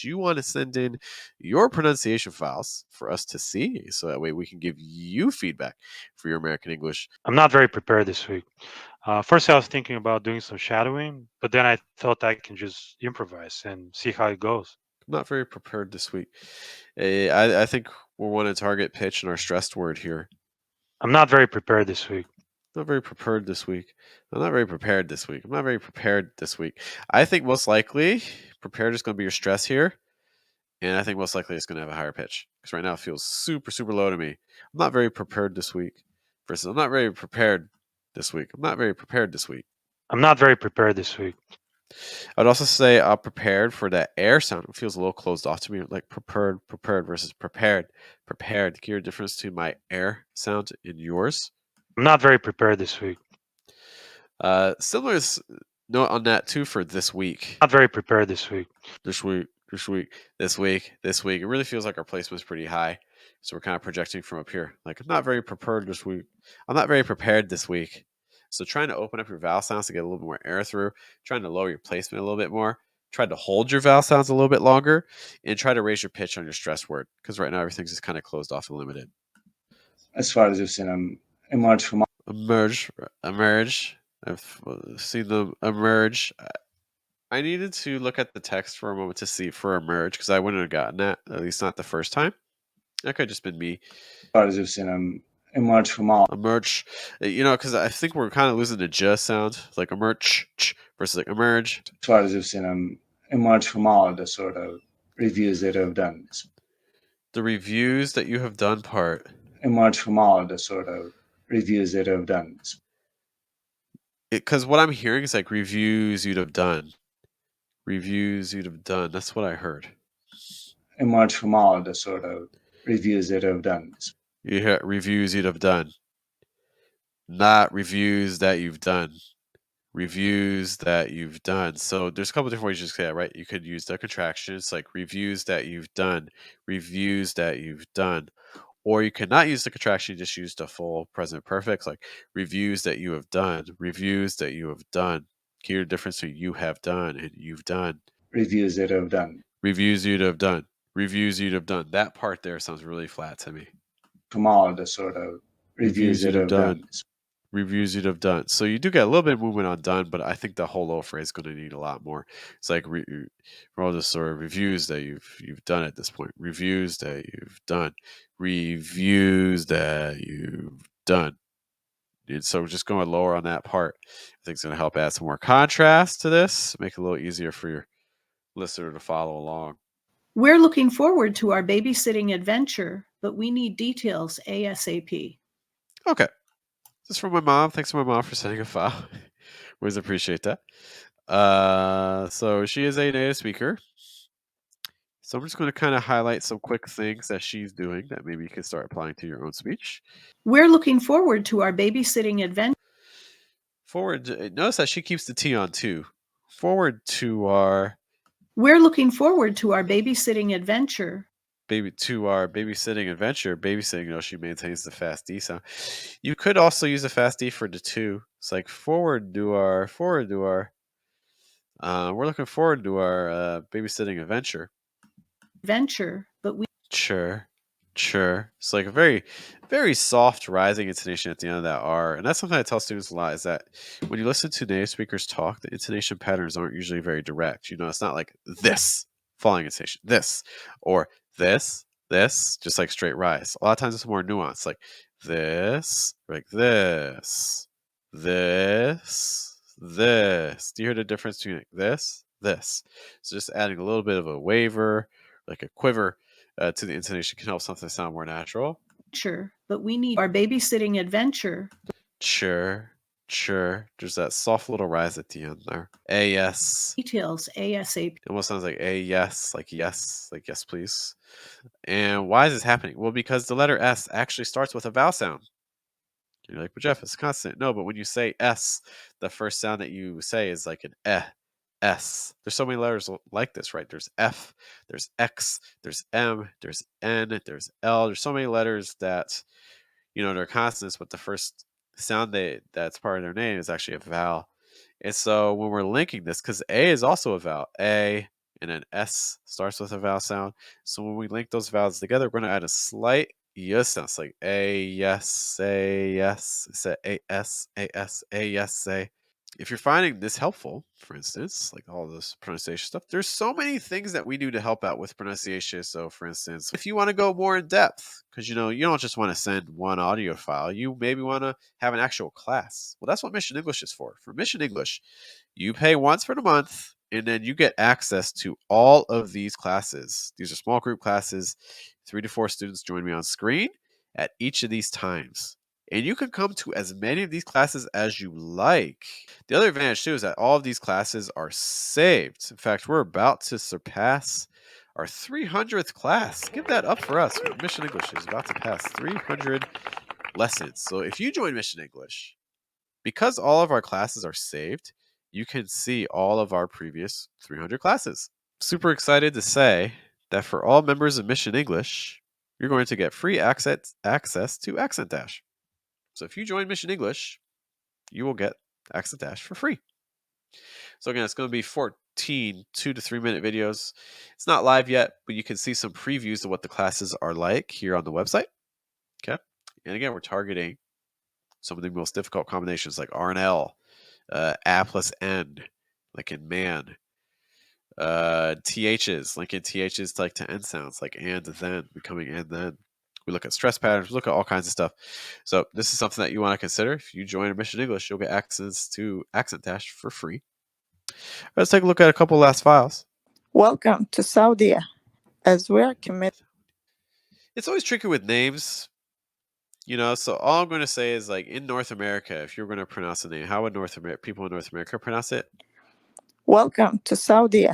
You want to send in your pronunciation files for us to see, so that way we can give you feedback for your American English. I'm not very prepared this week. First, I was thinking about doing some shadowing, but then I thought I can just improvise and see how it goes. I'm not very prepared this week. I think we'll want to target pitch and our stressed word here. I'm not very prepared this week. Not very prepared this week. I'm not very prepared this week. I'm not very prepared this week. I think most likely prepared is going to be your stress here. And I think most likely it's going to have a higher pitch because right now it feels super, super low to me. I'm not very prepared this week versus I'm not very prepared this week. I'm not very prepared this week. I'm not very prepared this week. I'd also say prepared for that air sound. It feels a little closed off to me, like prepared versus prepared. Prepared. Can you hear the difference between my air sound and yours? I'm not very prepared this week. Similar note on that too for this week. Not very prepared this week. This week. It really feels like our placement is pretty high. So we're kind of projecting from up here. Like, I'm not very prepared this week. I'm not very prepared this week. So trying to open up your vowel sounds to get a little bit more air through, trying to lower your placement a little bit more, try to hold your vowel sounds a little bit longer, and try to raise your pitch on your stress word. Because right now everything's just kind of closed off and limited. As far as you've seen them emerge from Emerge. I've seen them emerge. I needed to look at the text for a moment to see for emerge because I wouldn't have gotten that, at least not the first time. That could have just been me. as far as you've seen them emerge from all Emerge, because I think we're kind of losing the j sound, like emerge versus like emerge. as far as you've seen them emerge from all the sort of reviews that I've done. The reviews that you have done part. Emerge from all the sort of reviews that I've done. Because what I'm hearing is like reviews you'd have done. Reviews you'd have done. That's what I heard. Emerge from all the sort of reviews that I've done. You hear reviews you'd have done. Not reviews that you've done. Reviews that you've done. So there's a couple different ways you say that, right? You could use the contraction. It's like reviews that you've done. Reviews that you've done. Or you cannot use the contraction, you just use the full present perfect, like reviews that you have done, reviews that you have done. Hear the difference between you have done and you've done. Reviews that I've done. Reviews you'd have done. Reviews you'd have done. That part there sounds really flat to me. From all the sort of reviews that I've done. Reviews you'd have done. So you do get a little bit of movement on done, but I think the whole little phrase is going to need a lot more. It's like all the sort of reviews that you've done at this point. Reviews that you've done. Reviews that you've done. And so just going lower on that part, I think it's going to help add some more contrast to this, make it a little easier for your listener to follow along. We're looking forward to our babysitting adventure, but we need details ASAP. Okay. This is from my mom. Thanks to my mom for sending a file. Always appreciate that. So she is a native speaker. So I'm just going to kind of highlight some quick things that she's doing that maybe you can start applying to your own speech. We're looking forward to our babysitting adventure. Forward. Notice that she keeps the T on too. Forward to our. We're looking forward to our babysitting adventure. Babysitting adventure. Babysitting, she maintains the fast D sound. You could also use a fast D for the two. It's like forward to our. We're looking forward to our babysitting adventure. But we. Sure. It's like a very, very soft rising intonation at the end of that R. And that's something I tell students a lot is that when you listen to native speakers talk, the intonation patterns aren't usually very direct. It's not like this falling intonation, this, or this, just like straight rise. A lot of times it's more nuanced, like this, like this. Do you hear the difference between like this? So just adding a little bit of a waver, like a quiver, to the intonation can help something sound more natural. Sure, but we need our babysitting adventure. Sure. There's that soft little rise at the end there. A-yes. Details ASAP. It almost sounds like yes, like yes please. And why is this happening? Well, because the letter S actually starts with a vowel sound. You're like, but Geoff, it's consonant. No, but when you say S, the first sound that you say is like an S. There's so many letters like this, right? There's F, there's X, there's M, there's N, there's L. There's so many letters that, they're consonants, but the first sound that's part of their name is actually a vowel. And so when we're linking this, because A is also a vowel, A, and then S starts with a vowel sound. So when we link those vowels together, we're going to add a slight yes sound. It's like a, yes, a, yes. It's a s, a, s, a, yes, a. If you're finding this helpful, for instance, like all this pronunciation stuff, there's so many things that we do to help out with pronunciation. So, for instance, if you want to go more in depth, because you don't just want to send one audio file, you maybe want to have an actual class. Well, that's what Mission English is for. For Mission English, you pay once for the month, and then you get access to all of these classes. These are small group classes. 3 to 4 students join me on screen at each of these times. And you can come to as many of these classes as you like. The other advantage too is that all of these classes are saved. In fact, we're about to surpass our 300th class. Give that up for us. Mission English is about to pass 300 lessons. So if you join Mission English, because all of our classes are saved, you can see all of our previous 300 classes. Super excited to say that for all members of Mission English, you're going to get free access to Accent Dash. So if you join Mission English, you will get Accent Dash for free. So again, it's going to be 14 2 to 3 minute videos. It's not live yet, but you can see some previews of what the classes are like here on the website. Okay. And again, we're targeting some of the most difficult combinations like R and L, A plus N, like in man, THs, linking THs like to N sounds, like and then, becoming and then. We look at stress patterns, we look at all kinds of stuff. So this is something that you want to consider. If you join Mission English, you'll get access to Accent Dash for free. Let's take a look at a couple last files. Welcome to Saudi, as we are committed. It's always tricky with names, so all I'm going to say is like in North America, if you're going to pronounce a name, how would people in North America pronounce it? Welcome to Saudi.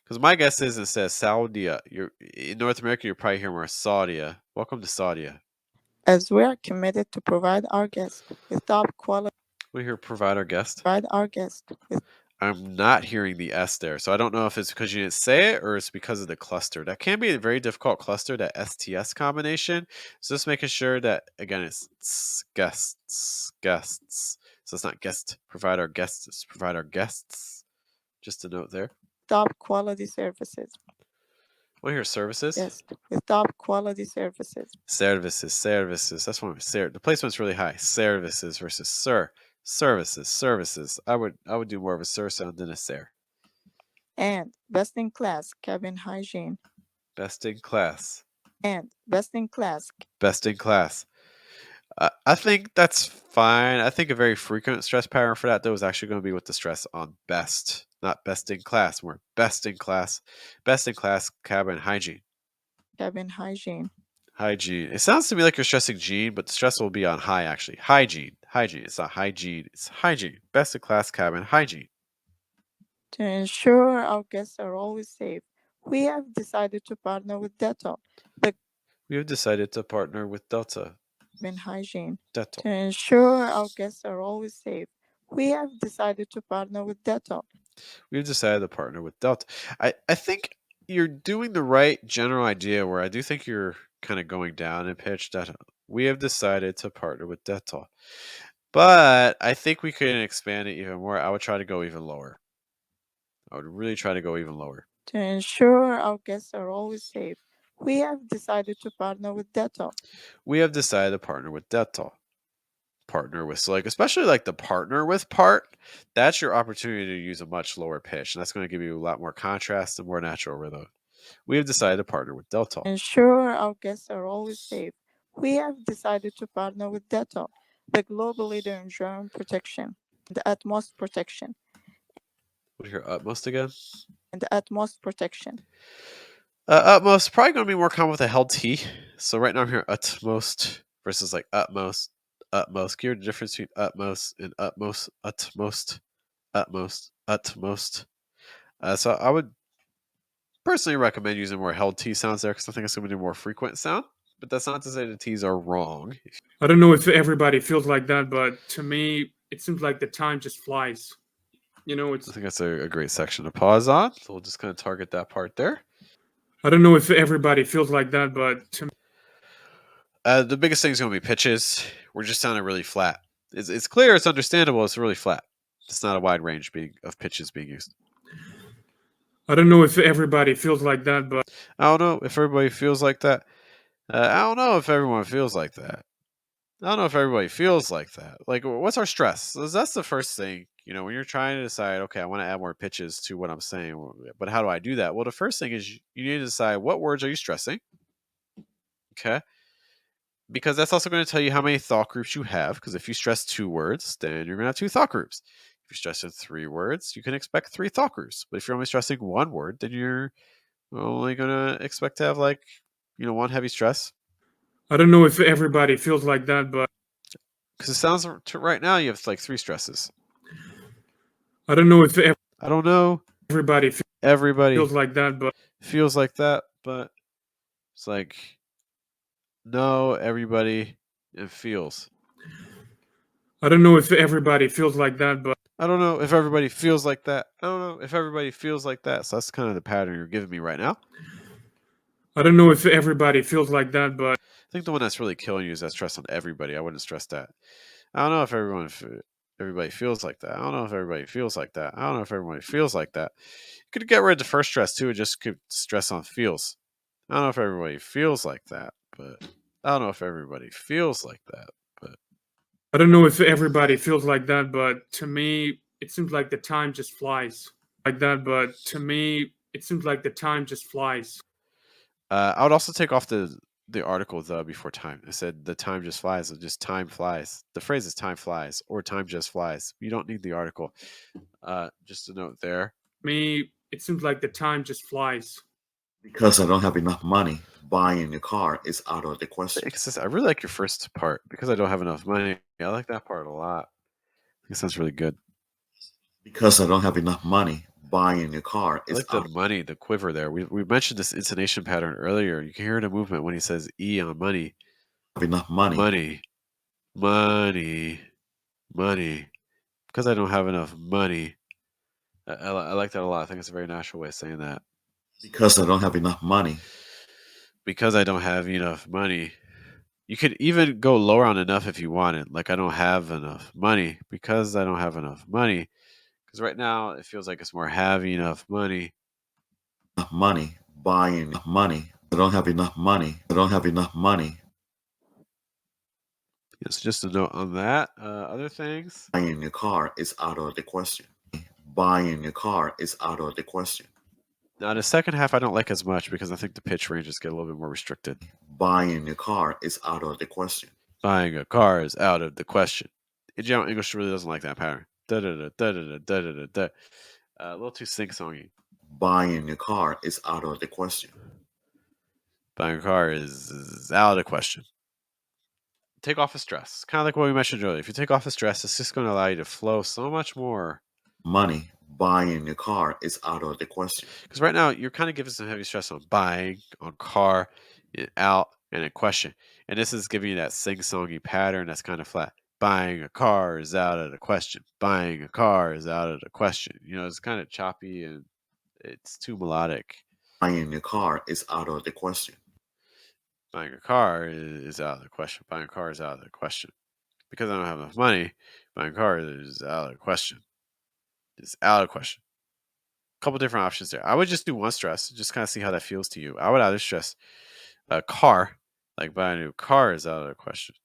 Because my guess is instead of Saudi, you're in North America, you're probably hearing more Saudia. Welcome to Saudia. As we are committed to provide our guests with top quality. We hear provide our guest. Provide our guests with. I'm not hearing the S there, so I don't know if it's because you didn't say it or it's because of the cluster. That can be a very difficult cluster, that STS combination. So just making sure that, again, it's guests. So it's not guest, provide our guests, it's provide our guests. Just a note there. Top quality services. We'll hear services. Yes, with top quality services. Services. That's one. The placement's really high. Services versus sir. Services. I would do more of a sir sound than a sir. And best in class cabin hygiene. Best in class. And best in class. Best in class. I think that's fine. I think a very frequent stress pattern for that, though, is actually going to be with the stress on best, not best in class. More best in class cabin hygiene. Cabin hygiene. Hygiene. It sounds to me like you're stressing gene, but the stress will be on high, actually. Hygiene. It's not hygiene. It's hygiene. Best in class cabin hygiene. To ensure our guests are always safe, we have decided to partner with Dettol. We have decided to partner with Delta. Cabin hygiene. Dettol. To ensure our guests are always safe, we have decided to partner with Dettol. We've decided to partner with Delta. I think you're doing the right general idea where I do think you're kind of going down in pitch. That we have decided to partner with Dettol. But I think we can expand it even more. I would try to go even lower. I would really try to go even lower. To ensure our guests are always safe, we have decided to partner with Dettol. We have decided to partner with Dettol. Partner with, so like especially like the partner with part, that's your opportunity to use a much lower pitch, and that's going to give you a lot more contrast and more natural rhythm. We have decided to partner with Dettol. Ensure our guests are always safe. We have decided to partner with Dettol, the global leader in germ protection, the utmost protection. What do you hear? Utmost again? And the utmost protection. Utmost probably going to be more common with a held T. So right now I'm hearing utmost versus like utmost. Utmost. Can you hear the difference between utmost and utmost? Utmost. So I would personally recommend using more held T sounds there because I think it's going to be a more frequent sound. But that's not to say the T's are wrong. I don't know if everybody feels like that, but to me, it seems like the time just flies. I think that's a great section to pause on. So we'll just kind of target that part there. I don't know if everybody feels like that, but to me, the biggest thing is going to be pitches. We're just sounding really flat. It's clear, it's understandable, it's really flat. It's not a wide range of pitches being used. I don't know if everybody feels like that, but I don't know if everybody feels like that. I don't know if everyone feels like that. I don't know if everybody feels like that. Like, what's our stress? So that's the first thing, when you're trying to decide, okay, I want to add more pitches to what I'm saying, but how do I do that? Well, the first thing is you need to decide what words are you stressing, okay? Because that's also going to tell you how many thought groups you have. Because if you stress 2 words, then you're going to have 2 thought groups. If you're stressing 3 words, you can expect 3 thought groups. But if you're only stressing 1 word, then you're only going to expect to have 1 heavy stress. I don't know if everybody feels like that, but Because it sounds right now you have 3 stresses. I don't know if I don't know. everybody Everybody feels like that, but feels like that, but it's no, everybody it feels. I don't know if everybody feels like that, but I don't know if everybody feels like that. I don't know if everybody feels like that. So that's kind of the pattern you're giving me right now. I don't know if everybody feels like that, but I think the one that's really killing you is that stress on everybody. I wouldn't stress that. I don't know if everybody feels like that. I don't know if everybody feels like that. I don't know if everybody feels like that. You could get rid of the first stress too and just keep stress on feels. I don't know if everybody feels like that, but I don't know if everybody feels like that, but I don't know if everybody feels like that, but to me, it seems like the time just flies like that. But to me, it seems like the time just flies. I would also take off the article the before time. I said the time just flies. Just time flies. The phrase is time flies or time just flies. You don't need the article. Just a note there. Me, it seems like the time just flies. Because I don't have enough money, buying a car is out of the question. I really like your first part because I don't have enough money. I like that part a lot. I think it sounds really good. Because I don't have enough money, buying a car I is like the out of money, the quiver there. We mentioned this intonation pattern earlier. You can hear the movement when he says E on money. enough money. Money, money, money. Because I don't have enough money. I like that a lot. I think it's a very natural way of saying that. Because I don't have enough money. Because I don't have enough money. You could even go lower on enough if you wanted. Like, I don't have enough money because I don't have enough money. Because right now it feels like it's more having enough money. Enough money, buying money. I don't have enough money. I don't have enough money. Yes, just a note on that. Other things. Buying a car is out of the question. Buying a car is out of the question. Now, the second half I don't like as much because I think the pitch ranges get a little bit more restricted. Buying a car is out of the question. Buying a car is out of the question. In general, English really doesn't like that pattern. Da-da-da-da-da-da-da-da-da. A little too sing-songy. Buying a car is out of the question. Buying a car is out of the question. Take off the stress. Kind of like what we mentioned earlier. If you take off the stress, it's just going to allow you to flow so much more. Money, buying a car is out of the question. Because right now, you're kind of giving some heavy stress on buying, on car, out, and a question. And this is giving you that sing-songy pattern that's kind of flat. Buying a car is out of the question. Buying a car is out of the question. It's kind of choppy and it's too melodic. Buying a car is out of the question. Buying a car is out of the question. Buying a car is out of the question. Because I don't have enough money, buying a car is out of the question. It's out of the question. A couple different options there. I would just do one stress, just kind of see how that feels to you. I would either stress a car, like buying a new car is out of the question.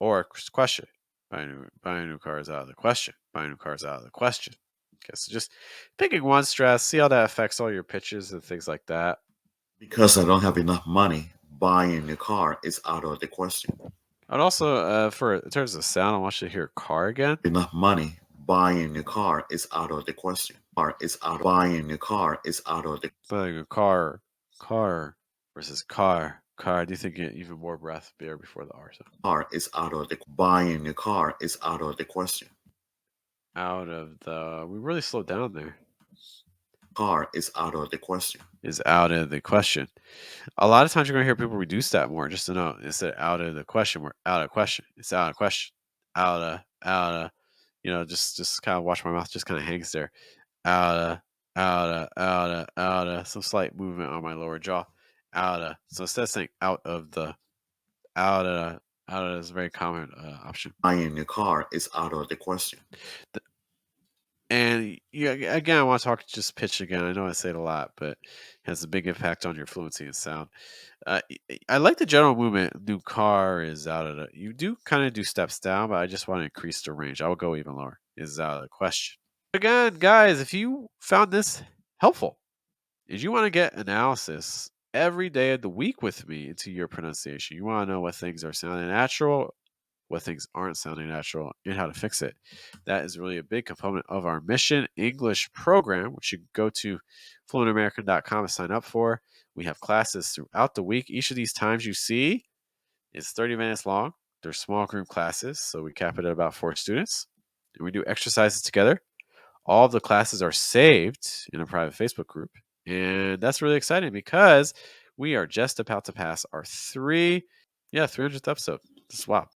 Or question. Buying a new car is out of the question. Buying a new car is out of the question. Okay, so just picking one stress, see how that affects all your pitches and things like that. Because I don't have enough money, buying a car is out of the question. I'd also, in terms of sound, I want you to hear car again. Enough money, buying a car is out of the question. Buying a car is out of the Buying a car versus car. Car. Do you think get even more breath there before the R sound? car is out of the buying a car is out of the question. Out of the. We really slowed down there. Car is out of the question. Is out of the question. A lot of times you're going to hear people reduce that more. Just to know, instead of out of the question, we're out of question. It's out of question. Out of. Just kind of watch my mouth. Just kind of hangs there. Out of. Some slight movement on my lower jaw. Out of. So instead of saying out of the. Out of is a very common option. Buying a car is out of the question. And again, I want to talk just pitch again. I know I say it a lot, but it has a big impact on your fluency and sound. I like the general movement. New car is out of the. You do kind of do steps down, but I just want to increase the range. I will go even lower. Is out of the question. Again, guys, if you found this helpful, if you want to get analysis every day of the week with me into your pronunciation, you want to know what things are sounding natural, what things aren't sounding natural, and how to fix it. That is really a big component of our Mission English program, which you can go to fluentamerican.com to sign up for. We have classes throughout the week. Each of these times you see is 30 minutes long. They're small group classes, so we cap it at about 4 students. And we do exercises together. All of the classes are saved in a private Facebook group. And that's really exciting because we are just about to pass our 300th episode. Wow.